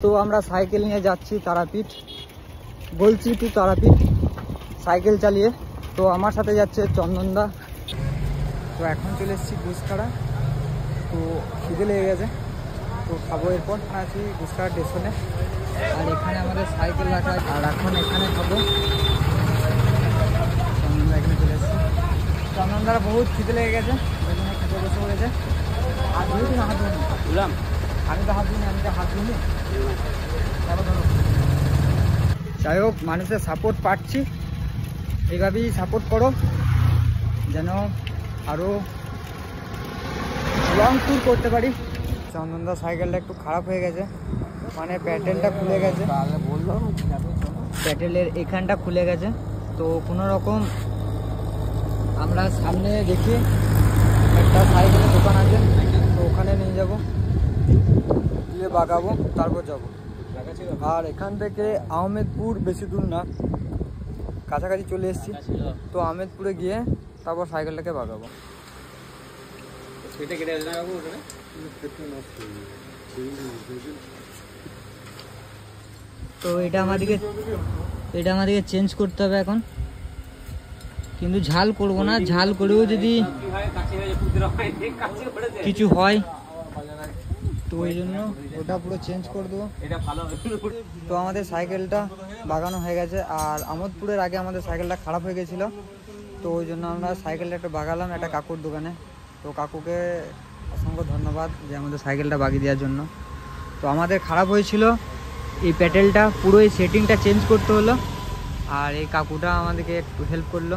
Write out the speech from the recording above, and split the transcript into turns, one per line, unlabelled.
তো আমরা সাইকেল নিয়ে যাচ্ছি তারাপীঠ, বলছি টু তারাপীঠ সাইকেল চালিয়ে। তো আমার সাথে যাচ্ছে চন্দনদা। তো এখন চলে এসেছি গুসখাড়া। তো খিদে লেগে গেছে, তো খাবো। এরপর আছি গুসখাড়া স্টেশনে, আর এখানে আমাদের সাইকেল রাখা আছে, আর এখন এখানে খাবো। চন্দনদা এখানে চলে এসেছি। চন্দনদার বহুত খিদে লেগে গেছে, ওই জন্য খেতে বসে পড়েছে। আর ধুয়েছি না, হাত ধুয়ে বুঝলাম। আমি তো হাত ধুইনি, আমি তো হাত ধুইনি। যাই হোক, মানুষের সাপোর্ট পাচ্ছি, এইভাবেই সাপোর্ট করো যেন আরও লং ট্যুর করতে পারি। চন্দনদা সাইকেলটা একটু খারাপ হয়ে গেছে, মানে প্যাডেলটা খুলে গেছে, প্যাডেলের এখানটা খুলে গেছে। তো কোনো রকম আমরা সামনে দেখি একটা সাইকেলের দোকান আছে, তো ওখানে নিয়ে যাব, গিয়ে বাগাবো, তারপর যাব। আর এখান থেকে আহমেদপুর বেশি দূর না, কাছাকাছি চলে এসেছি। তো আহমেদপুরে গিয়ে তারপর সাইকেলটাকে বাগাবো। তো এটা আমাদেরকে চেঞ্জ করতে হবে এখন, কিন্তু ঝাল করবো না। ঝাল করেও যদি কিছু হয় তো ওই জন্য ওটা পুরো চেঞ্জ করে দেবো। তো আমাদের সাইকেলটা বাগানো হয়ে গেছে, আর আমোদপুরের আগে আমাদের সাইকেলটা খারাপ হয়ে গেছিলো, তো ওই জন্য আমরা সাইকেলটা একটু বাগালাম একটা কাকুর দোকানে। তো কাকুকে অসংখ্য ধন্যবাদ যে আমাদের সাইকেলটা বাগিয়ে দেওয়ার জন্য। তো আমাদের খারাপ হয়েছিল এই প্যাডেলটা, পুরো এই সেটিংটা চেঞ্জ করতে হলো, আর এই কাকুটা আমাদেরকে একটু হেল্প করলো।